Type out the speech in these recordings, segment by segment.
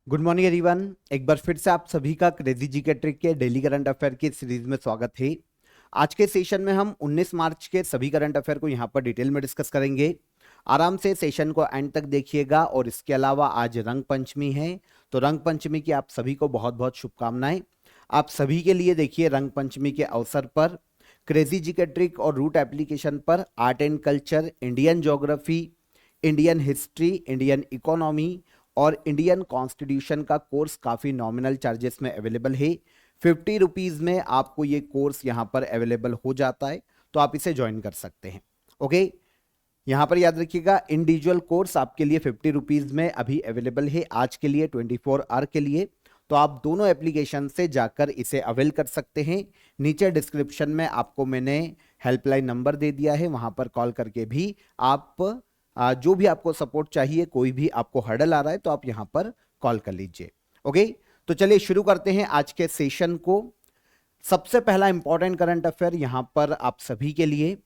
Good morning everyone. एक बार फिर से आप सभी का क्रेजी जीके ट्रिक के डेली करंट अफेयर की सीरीज में स्वागत है। आज के सेशन में हम 19 मार्च के सभी करंट अफेयर को यहाँ पर डिटेल में डिस्कस करेंगे। आराम से सेशन को एंड तक देखिएगा। और इसके अलावा आज रंग पंचमी है, तो रंग पंचमी की आप सभी को बहुत बहुत शुभकामनाएं। आप सभी के लिए देखिए रंग पंचमी के अवसर पर क्रेजी जीके ट्रिक और रूट एप्लीकेशन पर art and culture, Indian geography, Indian history, Indian economy और इंडियन कॉन्स्टिट्यूशन का कोर्स काफ़ी नॉमिनल चार्जेस में अवेलेबल है। 50 रुपीज़ में आपको ये कोर्स यहाँ पर अवेलेबल हो जाता है, तो आप इसे ज्वाइन कर सकते हैं। ओके, यहाँ पर याद रखिएगा इंडिविजुअल कोर्स आपके लिए 50 रुपीज़ में अभी अवेलेबल है आज के लिए, 24 आवर के लिए। तो आप दोनों एप्लीकेशन से जाकर इसे अवेल कर सकते हैं। नीचे डिस्क्रिप्शन में आपको मैंने हेल्पलाइन नंबर दे दिया है, वहां पर कॉल करके भी आप जो भी आपको सपोर्ट चाहिए, कोई भी आपको हर्डल आ रहा है तो आप यहां पर कॉल कर लीजिए। ओके, तो चलिए शुरू करते हैं आज के सेशन को। सबसे पहला इंपॉर्टेंट करंट अफेयर यहां पर आप सभी के लिए,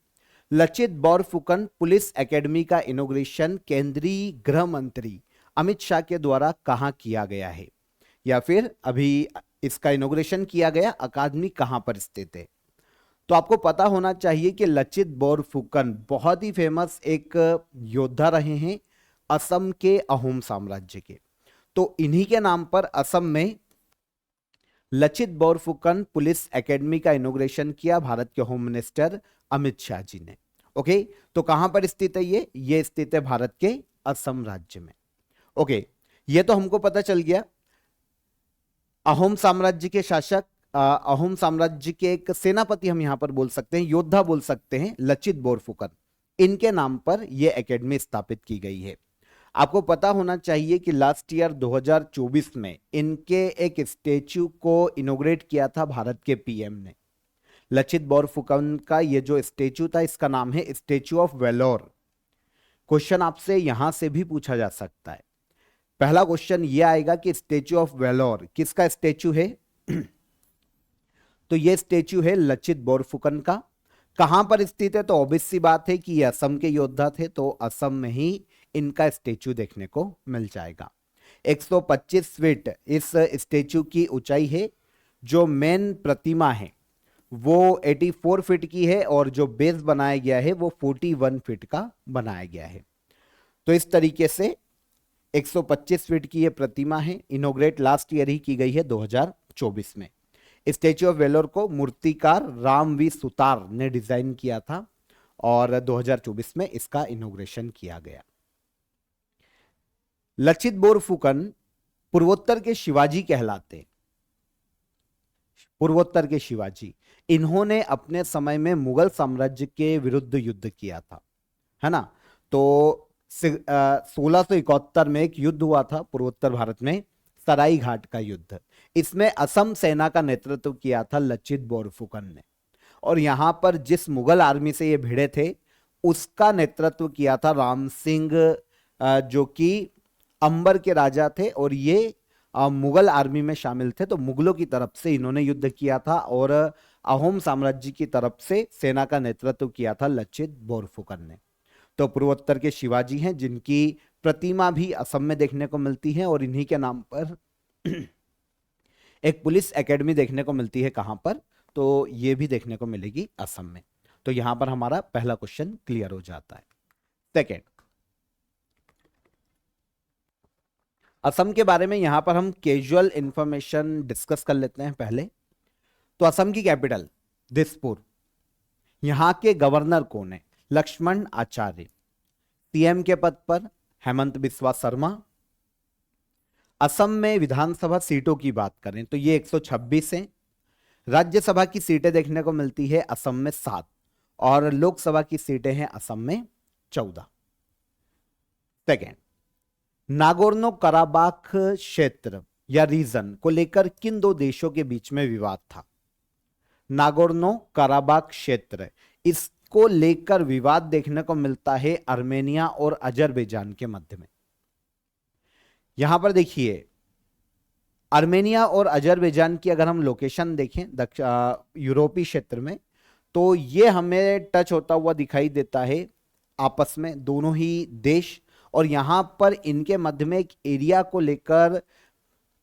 लचित बोरफुकन पुलिस एकेडमी का इनॉग्रेशन केंद्रीय गृह मंत्री अमित शाह के द्वारा कहां किया गया है, या फिर अभी इसका इनॉग्रेशन किया गया अकादमी कहां पर स्थित है। तो आपको पता होना चाहिए कि लचित बोरफुकन बहुत ही फेमस एक योद्धा रहे हैं असम के अहोम साम्राज्य के। तो इन्हीं के नाम पर असम में लचित बोरफुकन पुलिस एकेडमी का इनॉग्रेशन किया भारत के होम मिनिस्टर अमित शाह जी ने। ओके, तो कहां पर स्थित है ये स्थित है भारत के असम राज्य में। ओके, ये तो हमको पता चल गया। अहोम साम्राज्य के शासक, अहोम साम्राज्य के एक सेनापति हम यहां पर बोल सकते हैं, योद्धा बोल सकते हैं, लचित बोरफुकन, इनके नाम पर यह एकेडमी स्थापित की गई है। आपको पता होना चाहिए कि लास्ट ईयर 2024 में इनके एक स्टेच्यू को इनॉग्रेट किया था भारत के पीएम ने। लचित बोरफुकन का ये जो स्टेच्यू था, इसका नाम है स्टेच्यू ऑफ वेलोर। क्वेश्चन आपसे यहां से भी पूछा जा सकता है। पहला क्वेश्चन ये आएगा कि स्टेच्यू ऑफ वेलोर किसका स्टेच्यू है? तो ये स्टेच्यू है लचित बोरफुकन का। कहां पर स्थित है? तो ऑब्वियस सी बात है कि ये असम के योद्धा थे, तो असम में ही इनका स्टेच्यू देखने को मिल जाएगा। 125 फीट इस स्टेच्यू की ऊंचाई है। जो मेन प्रतिमा है वो 84 फीट की है, और जो बेस बनाया गया है वो 41 फीट का बनाया गया है। तो इस तरीके से 125 फीट की ये प्रतिमा है। इनॉग्रेट लास्ट ईयर ही की गई है 2024 में। स्टेच्यू ऑफ वेलोर को मूर्तिकार रामवी सुतार ने डिजाइन किया था, और 2024 में इसका इनॉग्रेशन किया गया। लचित बोरफुकन पूर्वोत्तर के शिवाजी कहलाते। पूर्वोत्तर के शिवाजी, इन्होंने अपने समय में मुगल साम्राज्य के विरुद्ध युद्ध किया था, है ना। तो 1671 में एक युद्ध हुआ था पूर्वोत्तर भारत में, सराई घाट का युद्ध। इसमें असम सेना का नेतृत्व किया था लचित बोरफुकन ने। और यहां पर जिस मुगल आर्मी से ये भिड़े थे, उसका नेतृत्व किया था राम सिंह, जो कि अंबर के राजा थे, और ये मुगल आर्मी में शामिल थे। तो मुगलों की तरफ से इन्होंने युद्ध किया था, और अहोम साम्राज्य की तरफ से सेना का नेतृत्व किया था लचित बोरफुकन ने। तो पूर्वोत्तर के शिवाजी हैं, जिनकी प्रतिमा भी असम में देखने को मिलती है, और इन्हीं के नाम पर एक पुलिस एकेडमी देखने को मिलती है। कहां पर? तो ये भी देखने को मिलेगी असम में। तो यहां पर हमारा पहला क्वेश्चन क्लियर हो जाता है। सेकेंड, असम के बारे में यहां पर हम कैजुअल इंफॉर्मेशन डिस्कस कर लेते हैं पहले। तो असम की कैपिटल दिसपुर। यहां के गवर्नर कौन है? लक्ष्मण आचार्य। सीएम के पद पर हेमंत बिस्वा शर्मा। असम में विधानसभा सीटों की बात करें तो ये 126 है। राज्यसभा की सीटें देखने को मिलती है असम में 7, और लोकसभा की सीटें हैं असम में 14। सेकेंड, नागोर्नो कराबाख क्षेत्र या रीजन को लेकर किन दो देशों के बीच में विवाद था? नागोर्नो कराबाख क्षेत्र, इसको लेकर विवाद देखने को मिलता है आर्मेनिया और अजरबैजान के मध्य में। यहां पर देखिए, आर्मेनिया और अजरबैजान की अगर हम लोकेशन देखें यूरोपीय क्षेत्र में, तो ये हमें टच होता हुआ दिखाई देता है आपस में, दोनों ही देश। और यहां पर इनके मध्य में एक एरिया को लेकर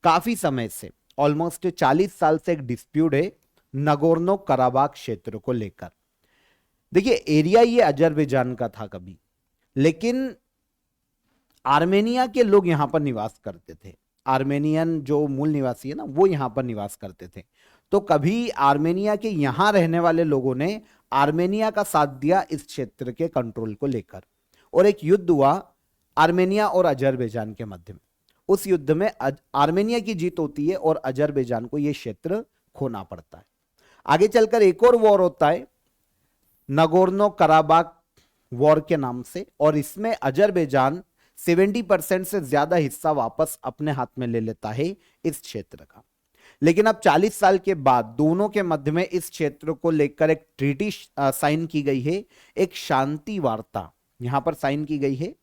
काफी समय से, ऑलमोस्ट 40 साल से एक डिस्प्यूट है नगोर्नो कराबाख क्षेत्र को लेकर। देखिए एरिया ये अजरबैजान का था कभी, लेकिन आर्मेनिया के लोग यहां पर निवास करते थे। आर्मेनियन जो मूल निवासी है ना, वो यहां पर निवास करते थे। तो कभी आर्मेनिया के यहां रहने वाले लोगों ने आर्मेनिया का साथ दिया इस क्षेत्र के कंट्रोल को लेकर, और एक युद्ध हुआ आर्मेनिया और अजरबैजान के मध्य में। उस युद्ध में आर्मेनिया की जीत होती है और अजरबैजान को यह क्षेत्र खोना पड़ता है। आगे चलकर एक और वॉर होता है नगोर्नो कराबाख वॉर के नाम से, और इसमें अजरबैजान 70% से ज्यादा हिस्सा वापस अपने हाथ में ले लेता है इस क्षेत्र का। लेकिन अब 40 साल के बाद दोनों के मध्य में इस क्षेत्र को लेकर एक ट्रीटी साइन की गई है, एक शांति वार्ता यहां पर साइन की गई है,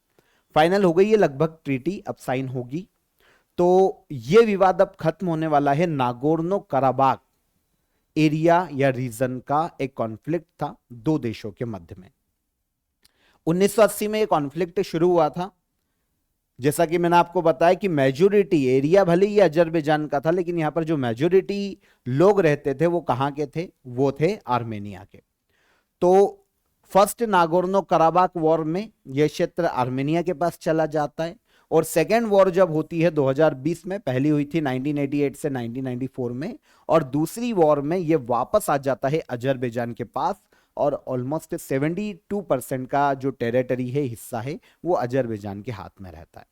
फाइनल हो गई है लगभग ट्रीटी, अब साइन होगी। तो यह विवाद अब खत्म होने वाला है। नागोर्नो कराबाख एरिया या रीजन का एक कॉन्फ्लिक्ट था दो देशों के मध्य में। 1980 में यह कॉन्फ्लिक्ट शुरू हुआ था। जैसा कि मैंने आपको बताया कि मेजोरिटी एरिया भले ही अजरबैजान का था, लेकिन यहां पर जो मेजोरिटी लोग रहते थे वो कहां के थे, वो थे आर्मेनिया के। तो फर्स्ट नागोर्नो कराबाख वॉर में यह क्षेत्र आर्मेनिया के पास चला जाता है, और सेकेंड वॉर जब होती है 2020 में, पहली हुई थी 1988 से 1994 में, और दूसरी वॉर में यह वापस आ जाता है अजरबैजान के पास, और ऑलमोस्ट 72% का जो टेरिटरी है, हिस्सा है, वो अजरबैजान के हाथ में रहता है।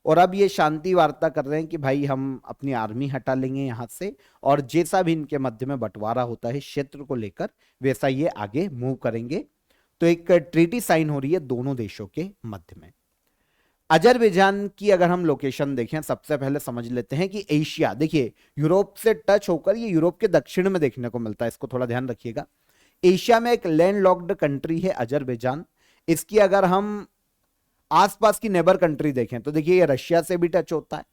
और अब ये शांति वार्ता कर रहे हैं कि भाई हम अपनी आर्मी हटा लेंगे यहां से, और जैसा भी इनके मध्य में बंटवारा होता है क्षेत्र को लेकर, वैसा ये आगे मूव करेंगे। तो एक ट्रीटी साइन हो रही है दोनों देशों के मध्य में। अजरबैजान की अगर हम लोकेशन देखें, सबसे पहले समझ लेते हैं कि एशिया, देखिए यूरोप से टच होकर ये यूरोप के दक्षिण में देखने को मिलता है, इसको थोड़ा ध्यान रखिएगा। एशिया में एक लैंडलॉक्ड कंट्री है अजरबैजान। इसकी अगर हम आसपास की नेबर कंट्री देखें तो देखिए ये रशिया से भी टच होता है,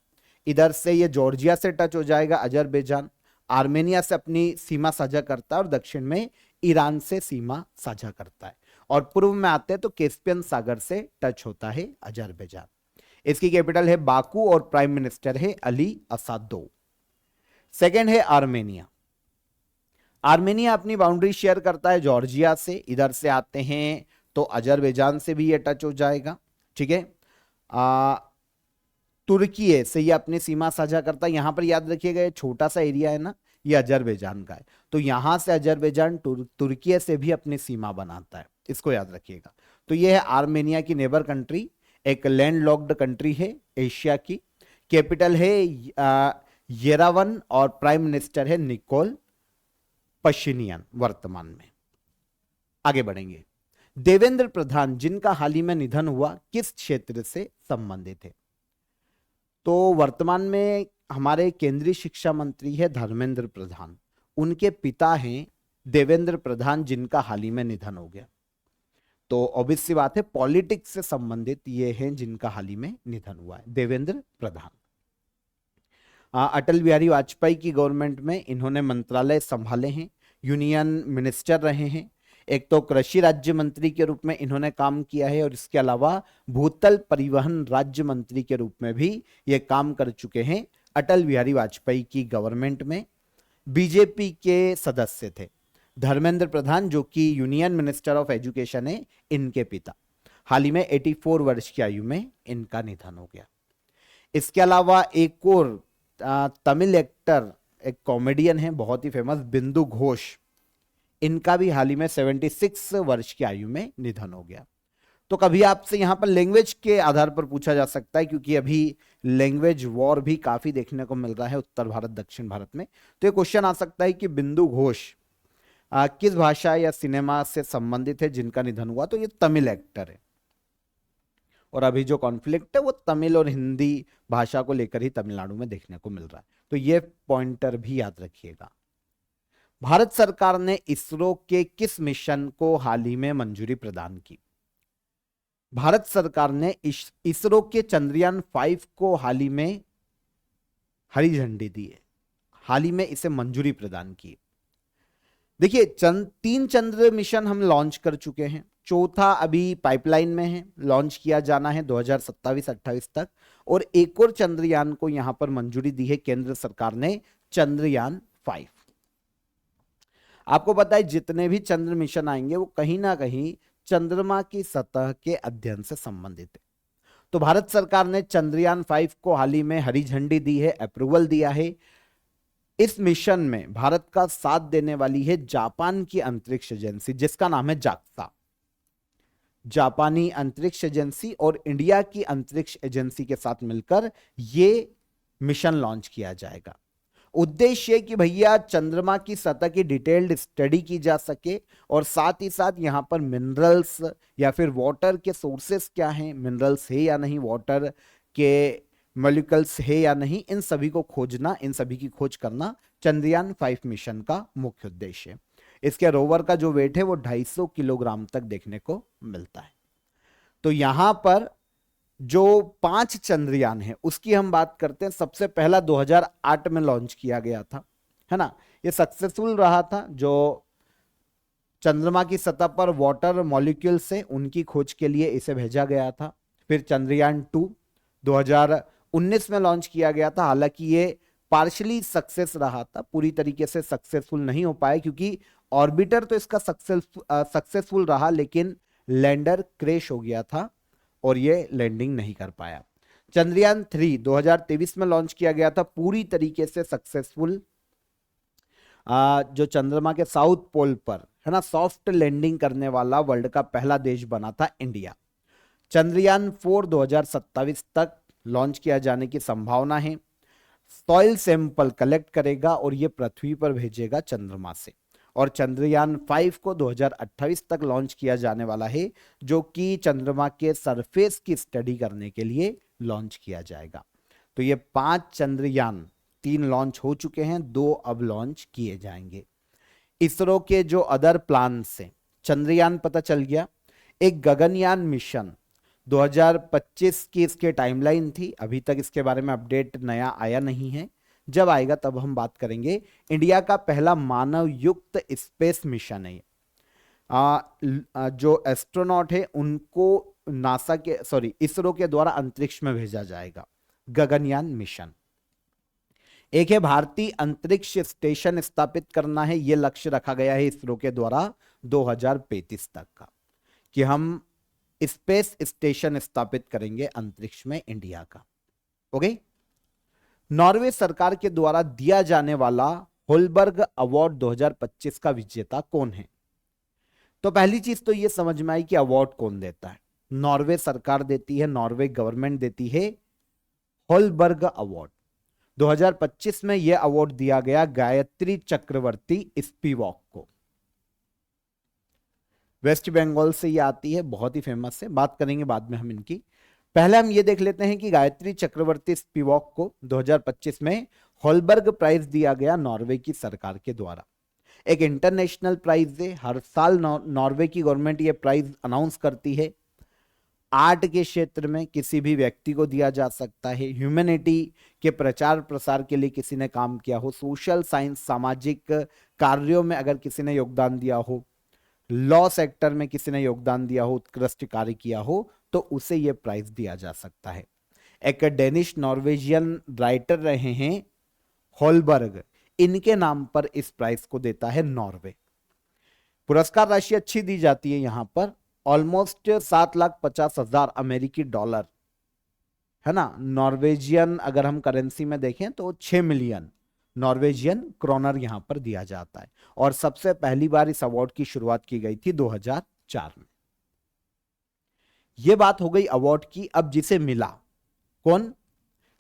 इधर से ये जॉर्जिया से टच हो जाएगा अजरबैजान, आर्मेनिया से अपनी सीमा साझा करता है, और दक्षिण में ईरान से सीमा साझा करता है, और पूर्व में आते हैं तो कैस्पियन सागर से टच होता है अजरबैजान। इसकी कैपिटल है बाकू और प्राइम मिनिस्टर है अली असादोव। सेकेंड है आर्मेनिया। आर्मेनिया अपनी बाउंड्री शेयर करता है जॉर्जिया से, इधर से आते हैं तो अजरबैजान से भी ये टच हो जाएगा, ठीक है। तुर्की से ये अपनी सीमा साझा करता है। यहां पर याद रखिएगा ये छोटा सा एरिया है ना, ये अजरबैजान का है, तो यहां से अजरबैजान तुर्की से भी अपनी सीमा बनाता है, इसको याद रखिएगा। तो ये है आर्मेनिया की नेबर कंट्री, एक लैंडलॉक्ड कंट्री है एशिया की। कैपिटल है येरेवन और प्राइम मिनिस्टर है निकोल पशिनियन वर्तमान में। आगे बढ़ेंगे। देवेंद्र प्रधान जिनका हाल ही में निधन हुआ, किस क्षेत्र से संबंधित है? तो वर्तमान में हमारे केंद्रीय शिक्षा मंत्री है धर्मेंद्र प्रधान, उनके पिता हैं देवेंद्र प्रधान जिनका हाल ही में निधन हो गया। तो ऑब्वियस सी बात है पॉलिटिक्स से संबंधित ये हैं जिनका हाल ही में निधन हुआ है, देवेंद्र प्रधान। अटल बिहारी वाजपेयी की गवर्नमेंट में इन्होंने मंत्रालय संभाले हैं, यूनियन मिनिस्टर रहे हैं। एक तो कृषि राज्य मंत्री के रूप में इन्होंने काम किया है, और इसके अलावा भूतल परिवहन राज्य मंत्री के रूप में भी ये काम कर चुके हैं। अटल बिहारी वाजपेयी की गवर्नमेंट में बीजेपी के सदस्य थे धर्मेंद्र प्रधान, जो कि यूनियन मिनिस्टर ऑफ एजुकेशन है, इनके पिता। हाल ही में 84 वर्ष की आयु में इनका निधन हो गया। इसके अलावा एक और तमिल एक्टर, एक कॉमेडियन है बहुत ही फेमस, बिंदु घोष, इनका भी हाल ही में 76 वर्ष की आयु में निधन हो गया। तो कभी आपसे यहां पर लैंग्वेज के आधार पर पूछा जा सकता है, क्योंकि अभी लैंग्वेज वॉर भी काफी देखने को मिल रहा है उत्तर भारत दक्षिण भारत में। तो ये क्वेश्चन आ सकता है कि बिंदु घोष किस भाषा या सिनेमा से संबंधित है जिनका निधन हुआ? तो ये तमिल एक्टर है, और अभी जो कॉन्फ्लिक्ट है वो तमिल और हिंदी भाषा को लेकर ही तमिलनाडु में देखने को मिल रहा है। तो ये पॉइंटर भी याद रखिएगा। भारत सरकार ने इसरो के किस मिशन को हाल ही में मंजूरी प्रदान की? भारत सरकार ने इसरो के चंद्रयान 5 को हाल ही में हरी झंडी दी है, हाल ही में इसे मंजूरी प्रदान की। देखिए तीन चंद्र मिशन हम लॉन्च कर चुके हैं, चौथा अभी पाइपलाइन में है, लॉन्च किया जाना है 2027-28 तक। और एक और चंद्रयान को यहां पर मंजूरी दी है केंद्र सरकार ने, चंद्रयान 5। आपको पता है जितने भी चंद्र मिशन आएंगे वो कहीं ना कहीं चंद्रमा की सतह के अध्ययन से संबंधित है। तो भारत सरकार ने चंद्रयान 5 को हाल ही में हरी झंडी दी है, अप्रूवल दिया है। इस मिशन में भारत का साथ देने वाली है जापान की अंतरिक्ष एजेंसी जिसका नाम है जाक्सा। जापानी अंतरिक्ष एजेंसी और इंडिया की अंतरिक्ष एजेंसी के साथ मिलकर यह मिशन लॉन्च किया जाएगा। उद्देश्य कि भैया चंद्रमा की सतह की डिटेल्ड स्टडी की जा सके और साथ ही साथ यहां पर मिनरल्स या फिर वाटर के सोर्सेस क्या हैं, मिनरल्स है या नहीं, वाटर के मॉलिक्यूल्स है या नहीं, इन सभी को खोजना, इन सभी की खोज करना चंद्रयान 5 मिशन का मुख्य उद्देश्य है। इसके रोवर का जो वेट है वो 250 किलोग्राम तक देखने को मिलता है। तो यहां पर जो 5 चंद्रयान है उसकी हम बात करते हैं। सबसे पहला 2008 में लॉन्च किया गया था, है ना, ये सक्सेसफुल रहा था। जो चंद्रमा की सतह पर वाटर मॉलिक्यूल से उनकी खोज के लिए इसे भेजा गया था। फिर चंद्रयान 2 2019 में लॉन्च किया गया था। हालांकि ये पार्शली सक्सेस रहा था, पूरी तरीके से सक्सेसफुल नहीं हो पाया क्योंकि ऑर्बिटर तो इसका सक्सेसफुल रहा लेकिन लैंडर क्रैश हो गया था और ये लैंडिंग नहीं कर पाया। चंद्रयान 3 2023 में लॉन्च किया गया था, पूरी तरीके से सक्सेसफुल। जो चंद्रमा के साउथ पोल पर, है ना, सॉफ्ट लैंडिंग करने वाला वर्ल्ड का पहला देश बना था इंडिया। चंद्रयान 4 2027 तक लॉन्च किया जाने की संभावना है। सॉइल सैंपल कलेक्ट करेगा और ये पृथ्वी पर भेजेगा चंद्रमा से। और चंद्रयान 5 को 2028 तक लॉन्च किया जाने वाला है, जो कि चंद्रमा के सरफेस की स्टडी करने के लिए लॉन्च किया जाएगा। तो ये 5 चंद्रयान, 3 लॉन्च हो चुके हैं, 2 अब लॉन्च किए जाएंगे। इसरो के जो अदर प्लान से चंद्रयान पता चल गया। एक गगनयान मिशन 2025 की इसके टाइमलाइन थी, अभी तक इसके बारे में अपडेट नया आया नहीं है, जब आएगा तब हम बात करेंगे। इंडिया का पहला मानव युक्त स्पेस मिशन है। जो एस्ट्रोनॉट है उनको नासा के इसरो के द्वारा अंतरिक्ष में भेजा जाएगा, गगनयान मिशन। एक है भारतीय अंतरिक्ष स्टेशन स्थापित करना है, यह लक्ष्य रखा गया है इसरो के द्वारा 2035 तक का, कि हम स्पेस स्टेशन स्थापित करेंगे अंतरिक्ष में इंडिया का। ओके। नॉर्वे सरकार के द्वारा दिया जाने वाला होलबर्ग अवार्ड 2025 का विजेता कौन है? तो पहली चीज तो यह समझ में आई कि अवार्ड कौन देता है। नॉर्वे सरकार देती है, नॉर्वे गवर्नमेंट देती है होलबर्ग अवार्ड। 2025 में यह अवार्ड दिया गया गायत्री चक्रवर्ती स्पिवॉक को। वेस्ट बंगाल से ये आती है, बहुत ही फेमस है, बात करेंगे बाद में हम इनकी। पहले हम ये देख लेते हैं कि गायत्री चक्रवर्ती स्पिवॉक को 2025 में होलबर्ग प्राइज दिया गया नॉर्वे की सरकार के द्वारा। एक इंटरनेशनल प्राइज है, हर साल नॉर्वे की गवर्नमेंट ये प्राइज अनाउंस करती है। आर्ट के क्षेत्र में किसी भी व्यक्ति को दिया जा सकता है, ह्यूमैनिटी के प्रचार प्रसार के लिए किसी ने काम किया हो, सोशल साइंस सामाजिक कार्यों में अगर किसी ने योगदान दिया हो, लॉ सेक्टर में किसी ने योगदान दिया हो, उत्कृष्ट कार्य किया हो, तो उसे यह प्राइज दिया जा सकता है। एक डेनिश नॉर्वेजियन राइटर रहे हैं होलबर्ग, इनके नाम पर इस प्राइज को देता है नॉर्वे। पुरस्कार राशि अच्छी दी जाती है यहां पर, ऑलमोस्ट 7,50,000 अमेरिकी डॉलर, है ना। नॉर्वेजियन अगर हम करेंसी में देखें तो 6 मिलियन नॉर्वेजियन क्रोनर यहां पर दिया जाता है। और सबसे पहली बार इस अवार्ड की शुरुआत की गई थी 2004 में। यह बात हो गई अवार्ड की। अब जिसे मिला, कौन?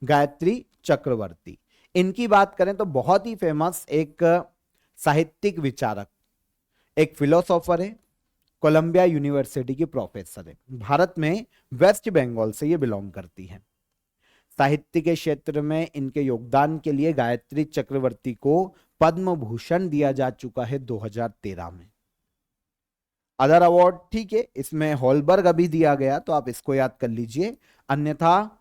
गायत्री चक्रवर्ती। इनकी बात करें तो बहुत ही फेमस एक साहित्यिक विचारक, एक फिलोसोफर है, कोलंबिया यूनिवर्सिटी की प्रोफेसर है, भारत में वेस्ट बंगाल से ये बिलोंग करती है। साहित्य के क्षेत्र में इनके योगदान के लिए गायत्री चक्रवर्ती को पद्म भूषण दिया जा चुका है 2013 में। अदर अवार्ड ठीक है, इसमें होलबर्ग अभी दिया गया तो आप इसको याद कर लीजिए, अन्यथा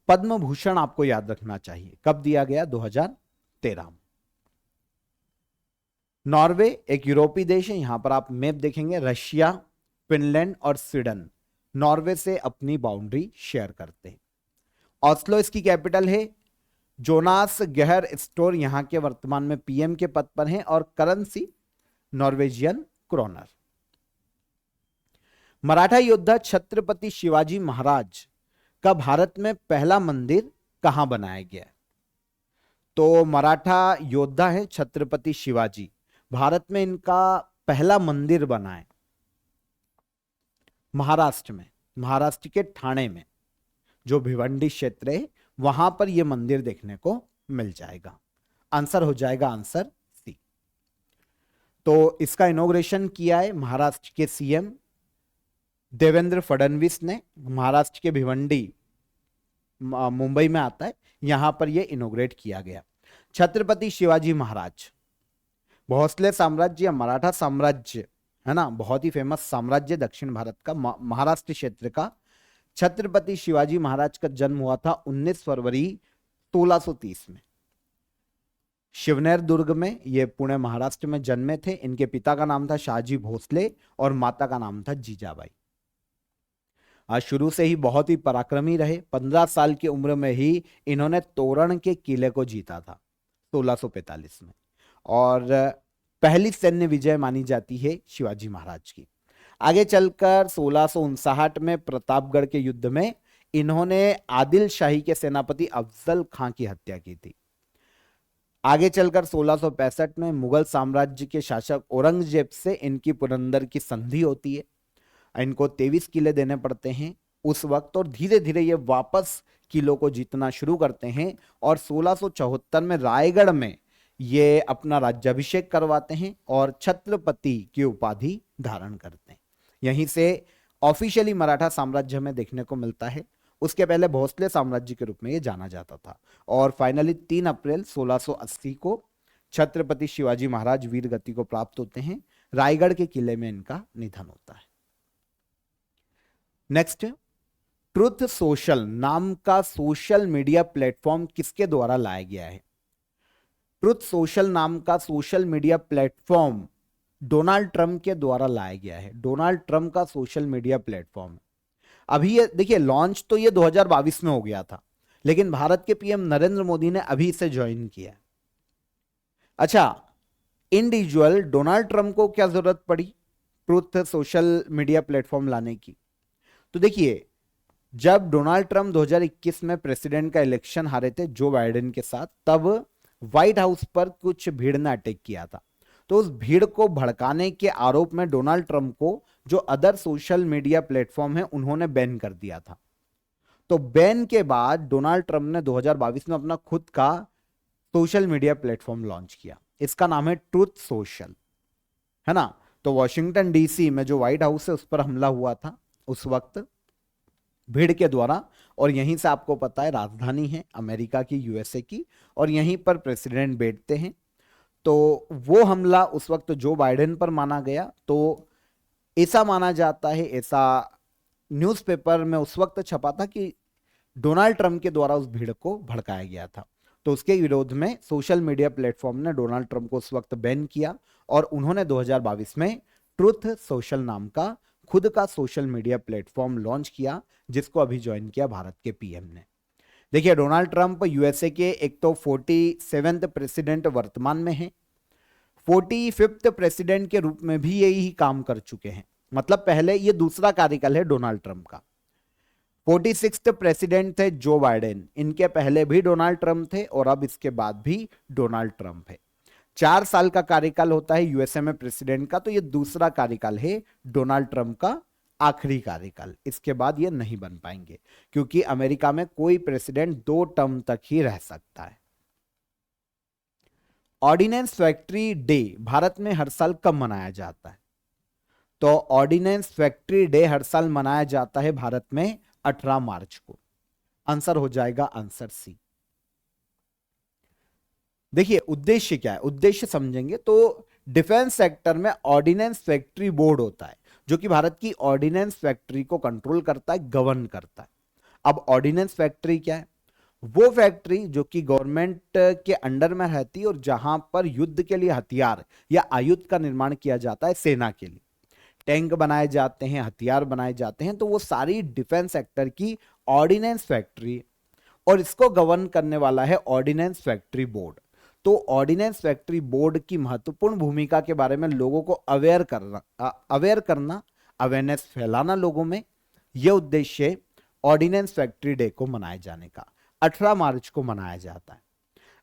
पद्म भूषण आपको याद रखना चाहिए। कब दिया गया? 2013 में। नॉर्वे एक यूरोपीय देश है, यहां पर आप मैप देखेंगे, रशिया, फिनलैंड और स्वीडन नॉर्वे से अपनी बाउंड्री शेयर करते हैं। ऑस्लो इसकी कैपिटल है। जोनास गहर स्टोर यहां के वर्तमान में पीएम के पद पर हैं और करेंसी नॉर्वेजियन क्रोनर। मराठा योद्धा छत्रपति शिवाजी महाराज का भारत में पहला मंदिर कहां बनाया गया? तो मराठा योद्धा है छत्रपति शिवाजी, भारत में इनका पहला मंदिर बना है महाराष्ट्र में, महाराष्ट्र के ठाणे में जो भिवंडी क्षेत्र है वहां पर यह मंदिर देखने को मिल जाएगा। आंसर हो जाएगा आंसर सी। तो इसका इनॉग्रेशन किया है महाराष्ट्र के सीएम देवेंद्र फडणवीस ने। महाराष्ट्र के भिवंडी मुंबई में आता है, यहां पर यह इनॉग्रेट किया गया। छत्रपति शिवाजी महाराज भोसले साम्राज्य या मराठा साम्राज्य है ना, बहुत ही फेमस साम्राज्य दक्षिण भारत का, महाराष्ट्र क्षेत्र का। छत्रपति शिवाजी महाराज का जन्म हुआ था 19 फरवरी 1630 में शिवनेर दुर्ग में। ये पुणे महाराष्ट्र में जन्मे थे। इनके पिता का नाम था शाहजी भोसले और माता का नाम था जीजाबाई। आज शुरू से ही बहुत ही पराक्रमी रहे। 15 साल की उम्र में ही इन्होंने तोरण के किले को जीता था 1645 में, और पहली सैन्य विजय मानी जाती है शिवाजी महाराज की। आगे चलकर 1659 में प्रतापगढ़ के युद्ध में इन्होंने आदिल शाही के सेनापति अफजल खां की हत्या की थी। आगे चलकर 1665 में मुगल साम्राज्य के शासक औरंगजेब से इनकी पुरंदर की संधि होती है। इनको 23 किले देने पड़ते हैं उस वक्त, और धीरे धीरे ये वापस किलों को जीतना शुरू करते हैं और 1674 में रायगढ़ में ये अपना राज्याभिषेक करवाते हैं और छत्रपति की उपाधि धारण करते हैं। यहीं से ऑफिशियली मराठा साम्राज्य में देखने को मिलता है। उसके पहले भोसले साम्राज्य के रूप में ये जाना जाता था। और फाइनली 3 अप्रैल 1680 को छत्रपति शिवाजी महाराज वीर गति को प्राप्त होते हैं। रायगढ़ के किले में इनका निधन होता है। नेक्स्ट, ट्रुथ सोशल नाम का सोशल मीडिया प्लेटफॉर्म किसके द्वारा लाया गया है? ट्रुथ सोशल नाम का social media platform Donald Trump के द्वारा लाया गया है। डोनाल्ड ट्रंप का सोशल मीडिया प्लेटफॉर्म अभी ये देखिए, लॉन्च तो ये 2022 में हो गया था, लेकिन भारत के पीएम नरेंद्र मोदी ने अभी इसे ज्वाइन किया। अच्छा, इंडिविजुअल डोनाल्ड ट्रंप को क्या जरूरत पड़ी ट्रुथ सोशल मीडिया प्लेटफॉर्म लाने की? तो देखिए, जब डोनाल्ड ट्रंप 2021 में प्रेसिडेंट का इलेक्शन हारे थे जो बाइडेन के साथ, तब व्हाइट हाउस पर कुछ भीड़ ने अटैक किया था। तो उस भीड़ को भड़काने के आरोप में डोनाल्ड ट्रंप को जो अदर सोशल मीडिया प्लेटफॉर्म है उन्होंने बैन कर दिया था। तो बैन के बाद डोनाल्ड ट्रंप ने 2022 में अपना खुद का सोशल मीडिया प्लेटफॉर्म लॉन्च किया। इसका नाम है ट्रुथ सोशल, है ना। तो वॉशिंगटन डीसी में जो व्हाइट हाउस है उस पर हमला हुआ था उस वक्त भीड़ के द्वारा, और यहीं से आपको पता है राजधानी है अमेरिका की, यूएसए की, और यहीं पर प्रेसिडेंट बैठते हैं। तो वो हमला उस वक्त जो बाइडेन पर माना गया। तो ऐसा माना जाता है, ऐसा न्यूज़पेपर में उस वक्त छपा था कि डोनाल्ड ट्रंप के द्वारा उस भीड़ को भड़काया गया था। तो उसके विरोध में सोशल मीडिया प्लेटफॉर्म ने डोनाल्ड ट्रंप को उस वक्त बैन किया और उन्होंने 2022 में ट्रुथ सोशल नाम का खुद का सोशल मीडिया प्लेटफॉर्म लॉन्च किया, जिसको अभी ज्वाइन किया भारत के पीएम ने। देखिए, डोनाल्ड ट्रंप यूएसए के एक तो 47वें प्रेसिडेंट वर्तमान में हैं, 45वें प्रेसिडेंट के रूप में भी यही काम कर चुके हैं। मतलब पहले ये दूसरा कार्यकाल है डोनाल्ड ट्रंप का। 46वें प्रेसिडेंट थे जो बाइडेन, इनके पहले भी डोनाल्ड ट्रंप थे और अब इसके बाद भी डोनाल्ड ट्रंप है। 4 साल का कार्यकाल होता है यूएसए में प्रेसिडेंट का, तो ये दूसरा कार्यकाल है डोनाल्ड ट्रंप का, आखिरी कार्यकाल। इसके बाद ये नहीं बन पाएंगे क्योंकि अमेरिका में कोई प्रेसिडेंट 2 टर्म तक ही रह सकता है। ऑर्डिनेंस फैक्ट्री डे भारत में हर साल कब मनाया जाता है? तो ऑर्डिनेंस फैक्ट्री डे हर साल मनाया जाता है भारत में 18 मार्च को। आंसर हो जाएगा आंसर सी। देखिए, उद्देश्य क्या है, उद्देश्य समझेंगे तो डिफेंस सेक्टर में ऑर्डिनेंस फैक्ट्री बोर्ड होता है जो कि भारत की ऑर्डिनेंस फैक्ट्री को कंट्रोल करता है, गवर्न करता है। अब ऑर्डिनेंस फैक्ट्री क्या है? वो फैक्ट्री जो कि गवर्नमेंट के अंडर में रहती है और जहां पर युद्ध के लिए हथियार या आयुध का निर्माण किया जाता है, सेना के लिए टैंक बनाए जाते हैं, हथियार बनाए जाते हैं, तो वो सारी डिफेंस सेक्टर की ऑर्डिनेंस फैक्ट्री, और इसको गवर्न करने वाला है ऑर्डिनेंस फैक्ट्री बोर्ड। तो ऑर्डिनेंस फैक्ट्री बोर्ड की महत्वपूर्ण भूमिका के बारे में लोगों को अवेयर करना, अवेयरनेस फैलाना लोगों में, यह उद्देश्य ऑर्डिनेंस फैक्ट्री डे को मनाए जाने का 18 मार्च को मनाया जाता है।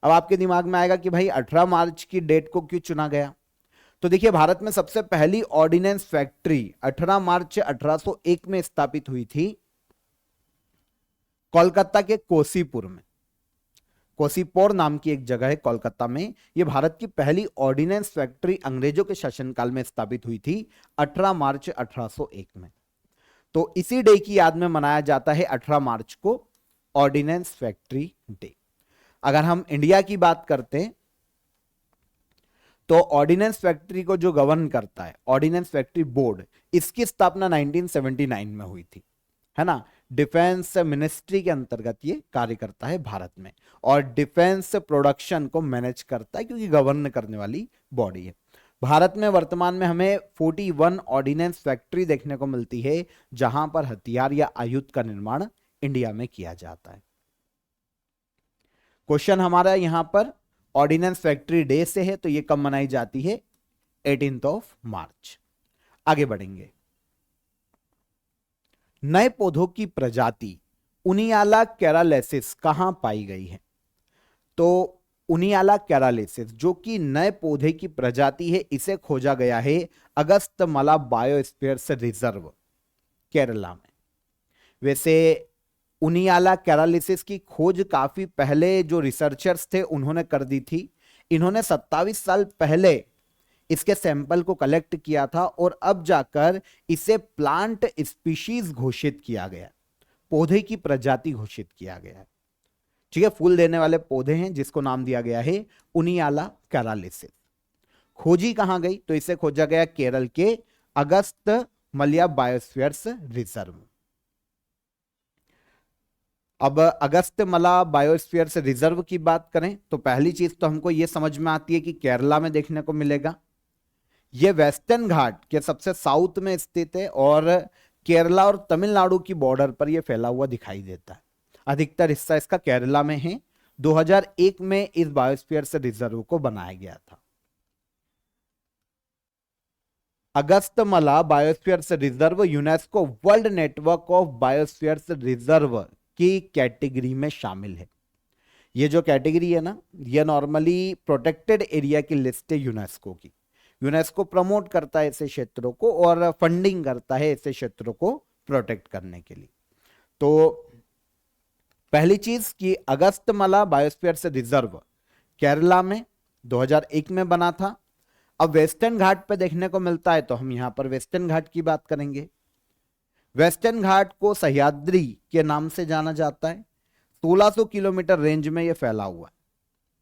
अब आपके दिमाग में आएगा कि भाई 18 मार्च की डेट को क्यों चुना गया? तो देखिए, भारत में सबसे पहली ऑर्डिनेंस फैक्ट्री 18 मार्च 1801 में स्थापित हुई थी कोलकाता के कोसीपुर में। कोसीपुर नाम की एक जगह है कोलकाता में। यह भारत की पहली ऑर्डिनेंस फैक्ट्री अंग्रेजों के शासनकाल में स्थापित हुई थी 18 मार्च 1801 में। तो इसी डे की याद में मनाया जाता है 18 मार्च को ऑर्डिनेंस फैक्ट्री डे। अगर हम इंडिया की बात करते हैं तो ऑर्डिनेंस फैक्ट्री को जो गवर्न करता है ऑर्डिनेंस फैक्ट्री बोर्ड, इसकी स्थापना 1979 में हुई थी, है ना। डिफेंस मिनिस्ट्री के अंतर्गत ये कार्य करता है भारत में, और डिफेंस प्रोडक्शन को मैनेज करता है क्योंकि गवर्न करने वाली बॉडी है। भारत में वर्तमान में हमें 41 ऑर्डिनेंस फैक्ट्री देखने को मिलती है जहां पर हथियार या आयुध का निर्माण इंडिया में किया जाता है। क्वेश्चन हमारा यहां पर ऑर्डिनेंस फैक्ट्री डे से है, तो ये कब मनाई जाती है? 18 मार्च। आगे बढ़ेंगे। नए पौधों की प्रजाति उनियाला कैरालेसिस कहां पाई गई है? तो उनियाला कैरालेसिस जो कि नए पौधे की प्रजाति है, इसे खोजा गया है अगस्त्यमला बायोस्फीयर रिजर्व, केरला में। वैसे उनियाला कैरालिसिस की खोज काफी पहले जो रिसर्चर्स थे उन्होंने कर दी थी। इन्होंने 27 साल पहले इसके सैंपल को कलेक्ट किया था और अब जाकर इसे प्लांट स्पीशीज घोषित किया गया, पौधे की प्रजाति घोषित किया गया है। ठीक है, फूल देने वाले पौधे हैं जिसको नाम दिया गया है उनियाला कैरालिसिस। खोजी कहां गई? तो इसे खोजा गया केरल के अगस्त्यमला बायोस्फीयर्स रिजर्व। अब अगस्त्यमला बायोस्फीयर्स रिजर्व की बात करें तो पहली चीज तो हमको यह समझ में आती है कि केरला में देखने को मिलेगा। यह वेस्टर्न घाट के सबसे साउथ में स्थित है और केरला और तमिलनाडु की बॉर्डर पर यह फैला हुआ दिखाई देता है। अधिकतर हिस्सा इसका केरला में है। 2001 में इस बायोस्फीयर्स रिजर्व को बनाया गया था। Agasthyamala biospheres reserve UNESCO world network of biospheres reserve की कैटेगरी में शामिल है। ये जो कैटेगरी है ना, ये नॉर्मली प्रोटेक्टेड एरिया की लिस्ट है यूनेस्को की। यूनेस्को प्रमोट करता है ऐसे क्षेत्रों को और फंडिंग करता है ऐसे क्षेत्रों को प्रोटेक्ट करने के लिए। तो पहली चीज कि अगस्त्यमला बायोस्फीयर्स रिजर्व केरला में 2001 में बना था। अब वेस्टर्न घाट पे देखने को मिलता है तो हम यहां पर वेस्टर्न घाट की बात करेंगे। वेस्टर्न घाट को सह्याद्री के नाम से जाना जाता है। 1600 किलोमीटर रेंज में यह फैला हुआ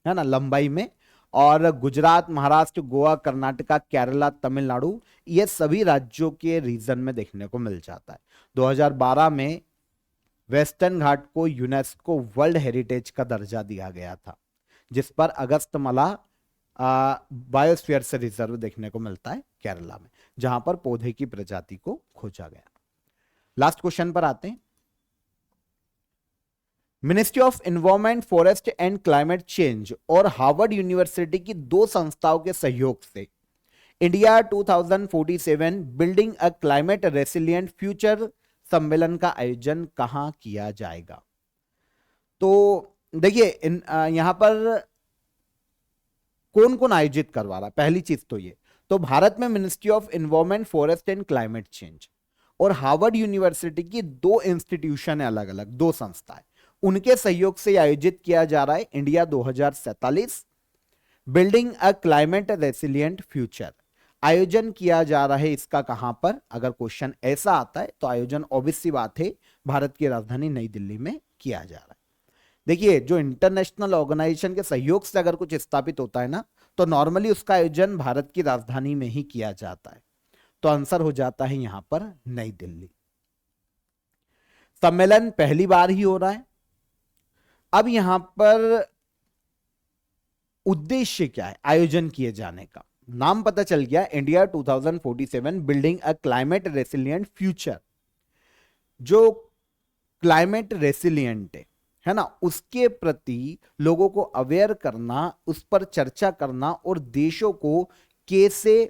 है ना, लंबाई में। और गुजरात, महाराष्ट्र, गोवा, कर्नाटका, केरला, तमिलनाडु, ये सभी राज्यों के रीजन में देखने को मिल जाता है। 2012 में वेस्टर्न घाट को यूनेस्को वर्ल्ड हेरिटेज का दर्जा दिया गया था, जिस पर अगस्त्यमला बायोस्फीयर्स रिजर्व देखने को मिलता है केरला में, जहां पर पौधे की प्रजाति को खोजा गया। लास्ट क्वेश्चन पर आते हैं। Ministry of environment, forest and climate change और हार्वर्ड यूनिवर्सिटी की दो संस्थाओं के सहयोग से India 2047 building a climate resilient future सम्मेलन का आयोजन कहां किया जाएगा? तो देखिए, यहां पर कौन कौन आयोजित करवा रहा है? पहली चीज तो ये, तो भारत में ministry of environment, forest and climate change और हार्वर्ड यूनिवर्सिटी की दो इंस्टीट्यूशन है, अलग अलग दो संस्थाएं, उनके सहयोग से आयोजित किया जा रहा है India 2047 building a climate resilient future. आयोजन किया जा रहा है इसका कहां पर? अगर क्वेश्चन ऐसा आता है तो आयोजन ऑब्वियस सी बात है भारत की राजधानी नई दिल्ली में किया जा रहा है। देखिए, जो इंटरनेशनल ऑर्गेनाइजेशन के सहयोग से अगर कुछ स्थापित होता है ना, तो नॉर्मली उसका आयोजन भारत की राजधानी में ही किया जाता है। तो आंसर हो जाता है यहां पर नई दिल्ली। सम्मेलन पहली बार ही हो रहा है। अब यहां पर उद्देश्य क्या है आयोजन किए जाने का? नाम पता चल गया, India 2047 building a climate resilient future. जो क्लाइमेट रेसिलिएंट है ना, उसके प्रति लोगों को अवेयर करना, उस पर चर्चा करना और देशों को कैसे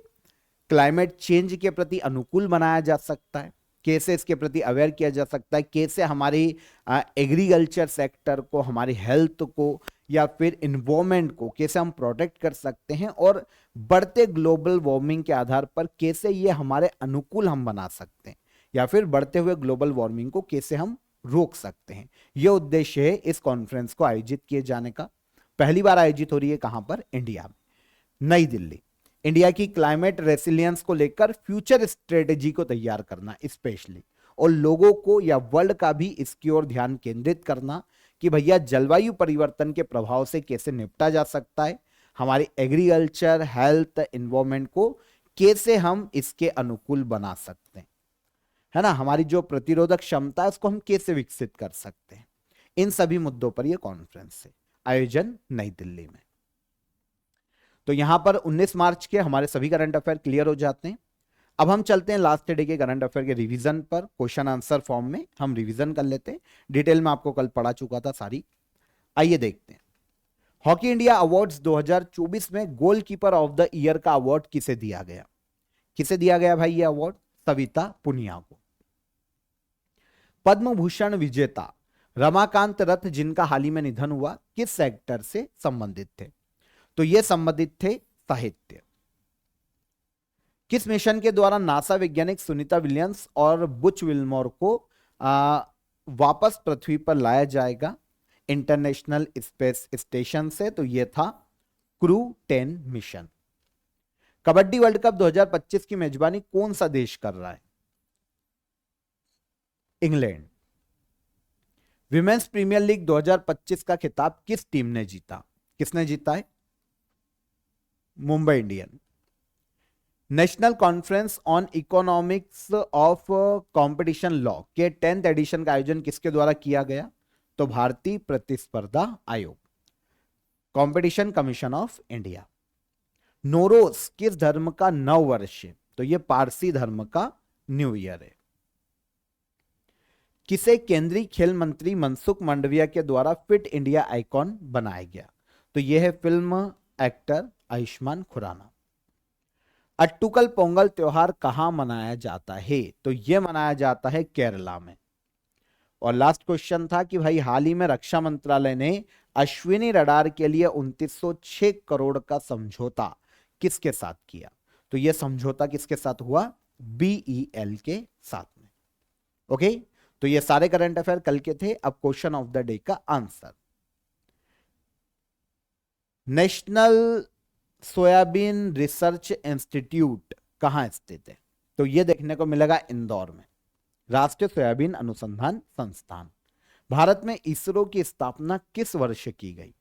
क्लाइमेट चेंज के प्रति अनुकूल बनाया जा सकता है, कैसे इसके प्रति अवेयर किया जा सकता है, कैसे हमारी एग्रीकल्चर सेक्टर को, हमारी हेल्थ को या फिर इन्वायरमेंट को कैसे हम प्रोटेक्ट कर सकते हैं, और बढ़ते ग्लोबल वार्मिंग के आधार पर कैसे ये हमारे अनुकूल हम बना सकते हैं, या फिर बढ़ते हुए ग्लोबल वार्मिंग को कैसे हम रोक सकते हैं। यह उद्देश्य है इस कॉन्फ्रेंस को आयोजित किए जाने का। पहली बार आयोजित हो रही है कहां पर? इंडिया में, नई दिल्ली। इंडिया की क्लाइमेट रेसिलियंस को लेकर फ्यूचर स्ट्रेटेजी को तैयार करना स्पेशली, और लोगों को या वर्ल्ड का भी इसकी ओर ध्यान केंद्रित करना कि भैया जलवायु परिवर्तन के प्रभाव से कैसे निपटा जा सकता है, हमारी एग्रीकल्चर, हेल्थ, एनवायरमेंट को कैसे हम इसके अनुकूल बना सकते हैं, है ना, हमारी जो प्रतिरोधक क्षमता है उसको हम कैसे विकसित कर सकते हैं। इन सभी मुद्दों पर यह कॉन्फ्रेंस है, आयोजन नई दिल्ली में। तो यहां पर 19 मार्च के हमारे सभी करंट अफेयर क्लियर हो जाते हैं। अब हम चलते हैं लास्ट डे के करंट अफेयर के रिवीजन पर। क्वेश्चन आंसर फॉर्म में हम रिवीजन कर लेते हैं, डिटेल में आपको कल पढ़ा चुका था सारी। आइए देखते हैं। हॉकी इंडिया अवार्ड्स 2024 में गोलकीपर ऑफ द ईयर का अवार्ड किसे दिया गया? किसे दिया गया भाई ये अवार्ड? सविता पुनिया को। पद्म भूषण विजेता रमाकांत रथ, जिनका हाल ही में निधन हुआ, किस सेक्टर से संबंधित थे? तो ये संबंधित थे साहित्य। किस मिशन के द्वारा नासा वैज्ञानिक सुनीता विलियम्स और बुच विल्मोर को वापस पृथ्वी पर लाया जाएगा इंटरनेशनल स्पेस स्टेशन से? तो यह था crew 10 mission. Kabaddi world cup 2025 की मेजबानी कौन सा देश कर रहा है? इंग्लैंड। विमेंस प्रीमियर लीग 2025 का खिताब किस टीम ने जीता? किसने जीता है? Mumbai Indian. National conference on economics of competition law के 10th एडिशन का आयोजन किसके द्वारा किया गया? तो भारतीय प्रतिस्पर्धा आयोग, कंपटीशन कमीशन ऑफ इंडिया। नोरोज किस धर्म का नव वर्ष है? तो यह पारसी धर्म का न्यू ईयर है। किसे केंद्रीय खेल मंत्री मनसुख मांडविया के द्वारा फिट इंडिया आइकॉन बनाया गया? तो यह है फिल्म एक्टर आयुष्मान खुराना। अट्टुकल पोंगल त्योहार कहां मनाया जाता है? तो यह मनाया जाता है केरला में। और लास्ट क्वेश्चन था कि भाई हाल ही में रक्षा मंत्रालय ने अश्विनी रडार के लिए 2906 करोड़ का समझौता किसके साथ किया? तो यह समझौता किसके साथ हुआ? BEL के साथ में। ओके, तो ये सारे करंट अफेयर कल के थे। अब क्वेश्चन ऑफ द डे का answer. National soybean research institute कहां स्थित है? तो यह देखने को मिलेगा इंदौर में, राष्ट्रीय सोयाबीन अनुसंधान संस्थान। भारत में इसरो की स्थापना किस वर्ष की गई?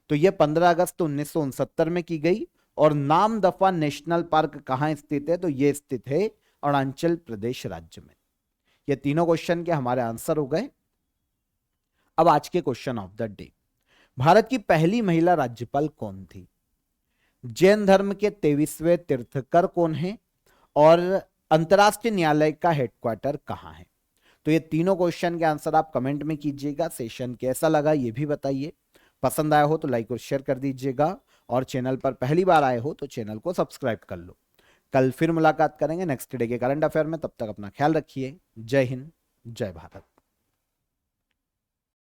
तो यह 15 अगस्त 1969 में की गई। और नामदफा नेशनल पार्क कहां स्थित है? तो यह स्थित है अरुणाचल प्रदेश राज्य में। ये तीनों क्वेश्चन के हमारे आंसर हो गए। अब आज के question of the day. Bharat की पहली महिला राज्यपाल कौन थी? जैन धर्म के 23वें तीर्थकर कौन है? और अंतरराष्ट्रीय न्यायालय का हेडक्वार्टर कहां है? तो ये तीनों क्वेश्चन के आंसर आप कमेंट में कीजिएगा। सेशन कैसा लगा ये भी बताइए। पसंद आया हो तो लाइक और शेयर कर दीजिएगा, और चैनल पर पहली बार आए हो तो चैनल को सब्सक्राइब कर लो। कल फिर मुलाकात करेंगे नेक्स्ट डे के करंट अफेयर में। तब तक अपना ख्याल रखिए। जय हिंद, जय भारत।